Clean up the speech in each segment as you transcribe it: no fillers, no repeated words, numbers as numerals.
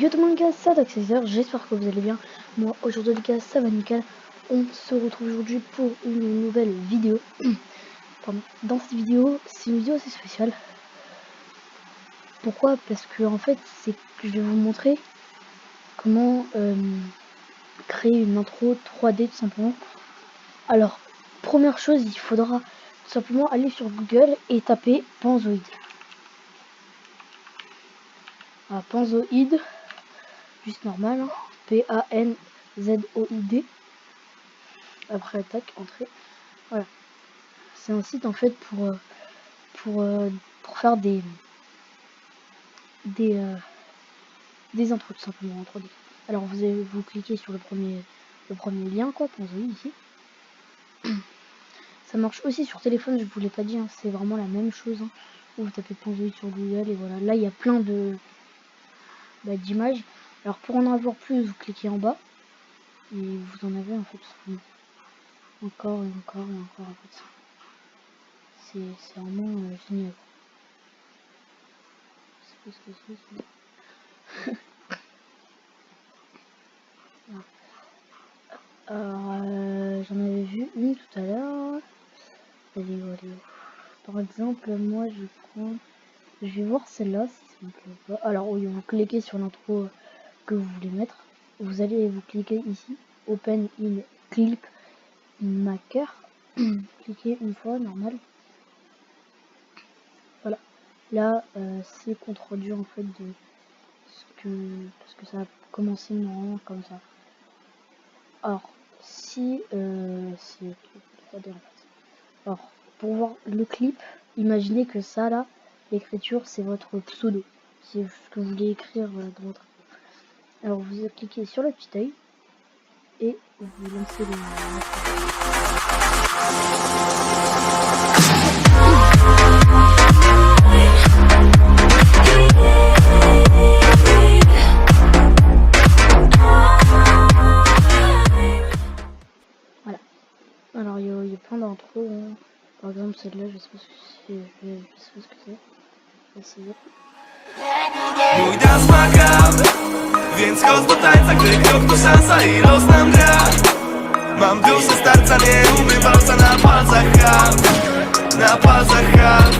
Yo tout le monde, les gars, ça Daxazer, j'espère que vous allez bien. Moi aujourd'hui les gars, ça va nickel. On se retrouve aujourd'hui pour une nouvelle vidéo. Pardon. Dans cette vidéo, c'est une vidéo assez spéciale. Pourquoi? Parce que en fait, c'est que je vais vous montrer comment créer une intro 3D tout simplement. Alors, première chose, il faudra tout simplement aller sur Google et taper Panzoid. Ah, Panzoid. Juste normal, hein. P-A-N-Z-O-I-D. Après, tac, entrée. Voilà. C'est un site en fait pour faire des intros tout simplement en 3D. Alors vous cliquez sur le premier lien quoi, Panzoid ici. Ça marche aussi sur téléphone, je vous l'ai pas dit, hein, c'est vraiment la même chose. Hein. Vous tapez Panzoid sur Google et voilà. Là il y a plein de d'images. Alors pour en avoir plus, vous cliquez en bas et vous en avez en fait encore et encore et encore en fait. C'est vraiment génial. C'est ce que c'est. Alors j'en avais vu une tout à l'heure. Allez. Par exemple, moi je vais voir celle-là si ça me plaît pas. Alors oui, vous cliquez sur l'intro que vous voulez mettre. Vous allez vous cliquer ici, Open in Clip Maker. Cliquez une fois, normal. Voilà. Là, c'est contre-dur en fait de parce que ça a commencé normalement comme ça. Alors, si c'est 3D en fait. Alors, pour voir le clip, imaginez que ça là, l'écriture c'est votre pseudo. C'est ce que vous voulez écrire dans votre. Alors vous cliquez sur le petit œil et vous lancez le. Voilà. Alors il y a plein d'intros. Hein. Par exemple celle-là, je sais pas ce que c'est. Je sais pas ce que c'est. Je vais essayer. Mój dans macabre, więc chodź do tańca, gdy krok to szansa i los nam gra. Mam duszę starca, nie umywam się na palcach hand. Na palcach hand,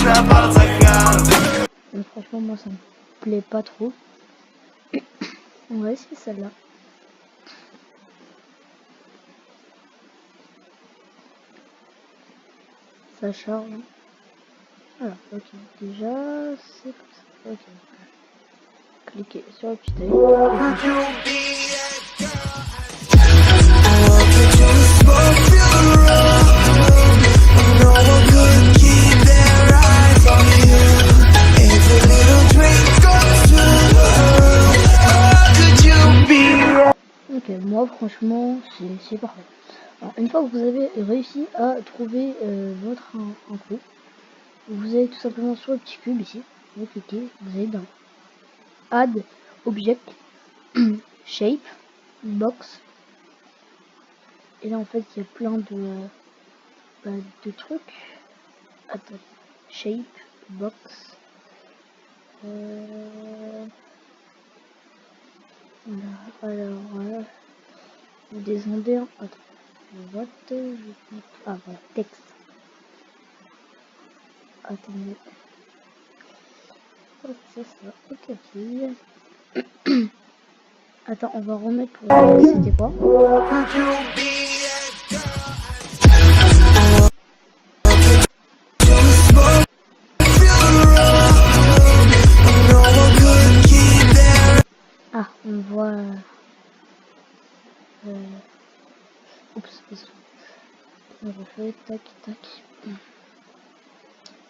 na palcach hand. Donc, franchement moi ça me plaît pas trop. On va essayer celle-là. Ça charge. Voilà, ok. Déjà, c'est comme ça. Ok. Cliquez sur le petit œil. Ok, moi franchement, c'est parfait. Alors, une fois que vous avez réussi à trouver votre intro, vous allez tout simplement sur le petit cube ici, vous cliquez, vous allez dans Add Object, Shape, Box, et là en fait il y a plein de trucs. Attends, Shape, Box, voilà, alors vous descendez, attends, ah voilà, texte. Attendez. Ok, c'est ça. Ok. Attends, on va remettre pour voir c'était quoi. Ah, on voit. Oups, on refait, tac.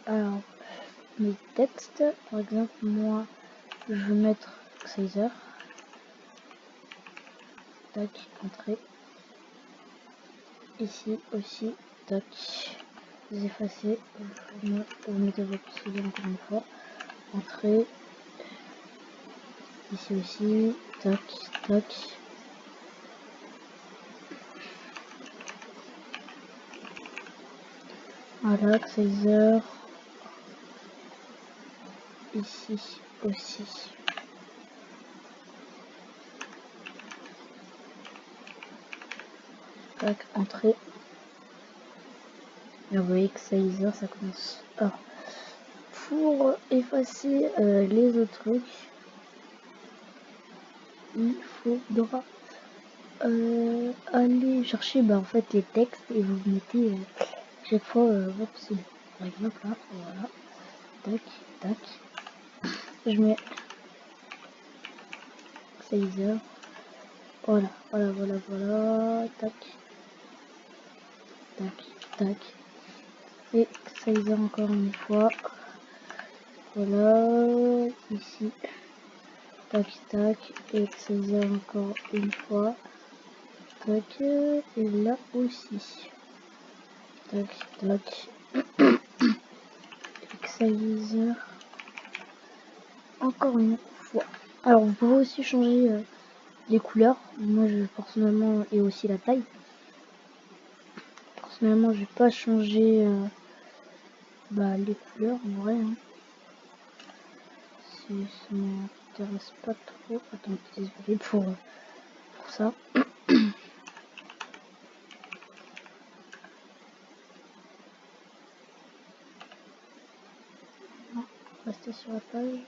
Alors, mes textes, par exemple, moi, je vais mettre Caesar. Tac, entrée. Ici aussi, tac. Vous effacez, vous mettez votre pseudo encore une fois. Entrée. Ici aussi, tac. Voilà, Caesar. Ici aussi. tac, entrée. Et vous voyez que Sizer ça commence. Alors, pour effacer les autres trucs, il faudra aller chercher en fait les textes et vous mettez chaque fois votre pseudo. Par exemple là, voilà, tac, tac, je mets Sizer, voilà, tac, tac, tac, et Sizer encore une fois, voilà, ici, tac, tac, et Sizer encore une fois, tac, et là aussi, tac, tac, Sizer encore une fois. Alors vous pouvez aussi changer les couleurs. Moi je personnellement, et aussi la taille. Personnellement je vais pas changer les couleurs en vrai. Hein. Ça m'intéresse pas trop. Attends, désolé pour ça. Non, rester sur la page.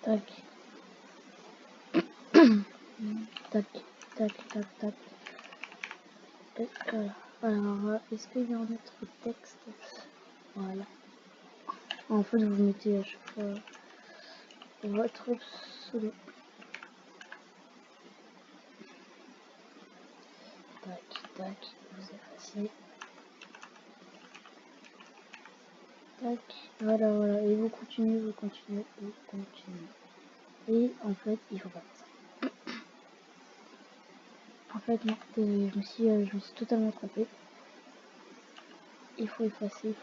Tac. Tac, tac, tac, tac. Et voilà. Alors, est-ce qu'il y a un autre texte? Voilà. En fait, vous mettez à chaque fois votre pseudo. Tac, tac, vous effacez. Tac, voilà. Et vous continuez. Et en fait, il faut pas faire ça. En fait, non, je me suis totalement trompé. Il faut effacer.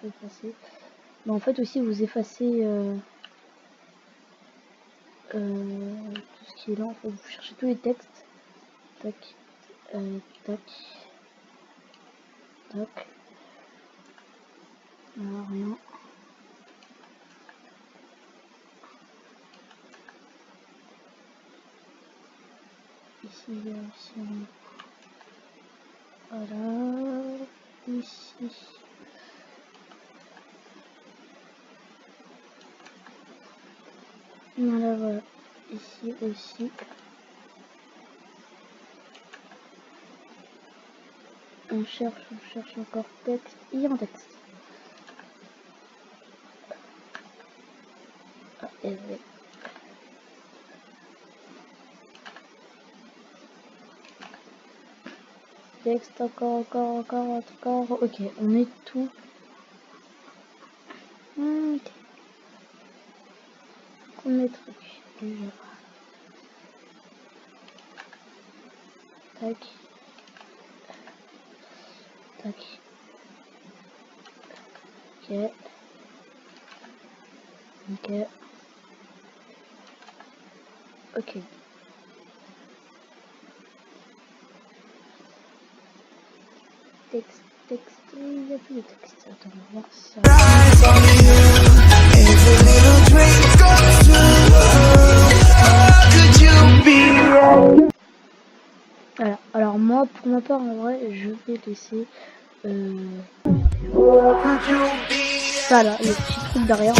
Mais en fait aussi, vous effacez tout ce qui est là. En fait, vous cherchez tous les textes. Tac, tac, tac. Alors, rien. Ici, il y a aussi voilà. Ici. Voilà. Ici aussi. On cherche encore texte. Il y a un texte. Ah, et oui. Texte, encore. Ok, on met tout. Ok. On met truc. Déjà. Tac. Tac. Ok. Ok. Ok. Texte, il n'y a plus de texte. Attends, on va voir ça. Voilà. Alors moi, pour ma part, en vrai, je vais laisser ça là, le petit truc derrière.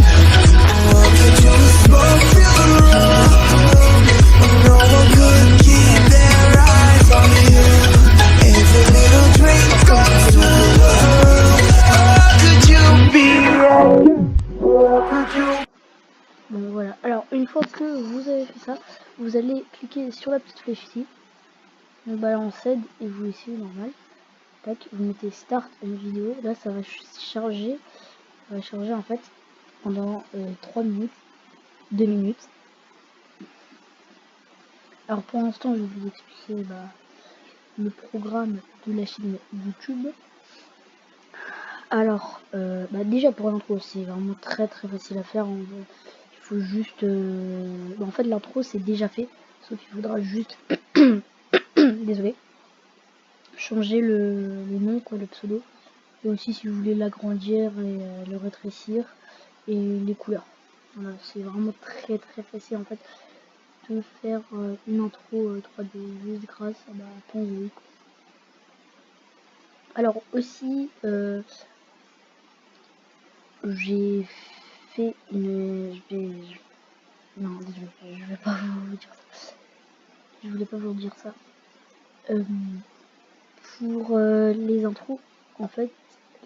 Bon voilà, alors une fois que vous avez fait ça, vous allez cliquer sur la petite flèche ici, le ballon cède et vous laissez normal. Tac, vous mettez start une vidéo, là ça va charger, en fait pendant 3 minutes, 2 minutes. Alors pour l'instant je vais vous expliquer le programme de la chaîne YouTube. Alors déjà pour l'intro c'est vraiment très facile à faire. Il faut juste en fait l'intro c'est déjà fait, sauf qu'il faudra juste désolé, changer le nom, quoi, le pseudo, et aussi si vous voulez l'agrandir et le rétrécir, et les couleurs. Voilà, c'est vraiment très facile en fait de faire une intro 3D juste grâce à Panzoï. Alors aussi j'ai fait une... Non, désolé, je vais pas vous dire ça. Je voulais pas vous dire ça. Pour les intros, en fait,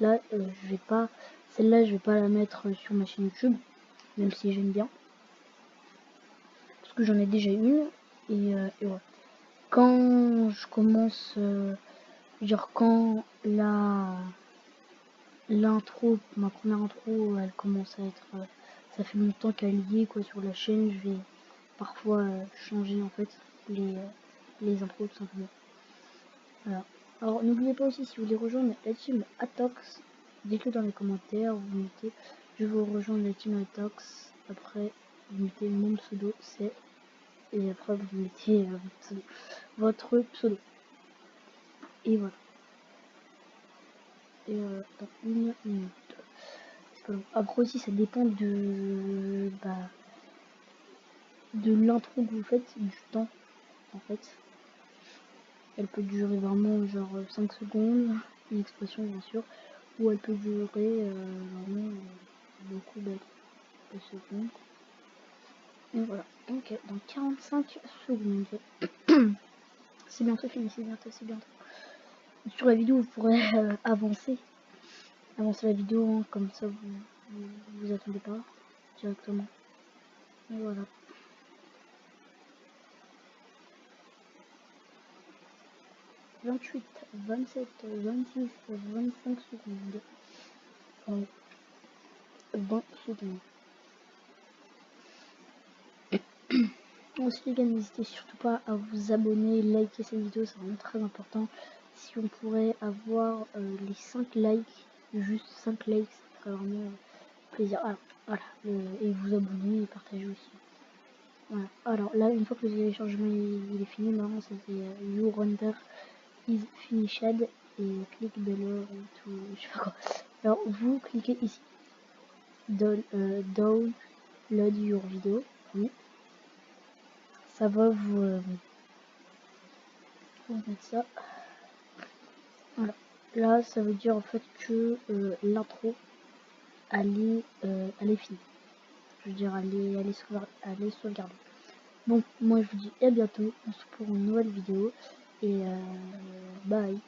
là, je vais pas... Celle-là, je vais pas la mettre sur ma chaîne YouTube, même si j'aime bien. Parce que j'en ai déjà une, et voilà. Quand je commence... genre quand l'intro, ma première intro, elle commence à être... ça fait longtemps qu'elle y est quoi sur la chaîne, je vais parfois changer en fait les intros tout simplement. Voilà. Alors n'oubliez pas aussi, si vous voulez rejoindre la team Atox, dites-le dans les commentaires, vous mettez je veux rejoindre la team Atox, après vous mettez mon pseudo c'est, et après vous mettez votre pseudo. Et voilà. Et dans une minute. Après aussi ça dépend de l'intro que vous faites, du temps en fait. Elle peut durer vraiment genre 5 secondes, une expression bien sûr, ou elle peut durer vraiment beaucoup de secondes. Et voilà, donc dans 45 secondes. C'est bientôt fini, c'est bientôt. Sur la vidéo vous pourrez avancer la vidéo, hein, comme ça vous attendez pas directement. Et voilà. « 28, 27, 26, 25 secondes. 20 secondes. Ensuite les gars, n'hésitez surtout pas à vous abonner, liker cette vidéo, c'est vraiment très important. Si on pourrait avoir les 5 likes, juste 5 likes, ça ferait vraiment plaisir. Alors, voilà, et vous abonner et partager aussi. Voilà. Alors là, une fois que le téléchargement il est fini, maintenant ça fait You Render is finished et click below et tout, je sais pas quoi. Alors vous cliquez ici, download your vidéo, oui. Ça va vous mettre ça. Voilà. Là, ça veut dire en fait que l'intro elle est finie. Je veux dire, elle est sauvegardée. Bon, moi je vous dis à bientôt. On se retrouve pour une nouvelle vidéo et bye.